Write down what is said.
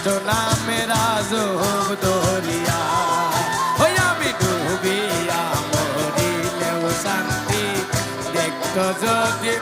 কৃষ্ণ নামে রাজব দরিয়া ওই আমি ডুবিয়া মরিলেও শান্তি দেখতো যদি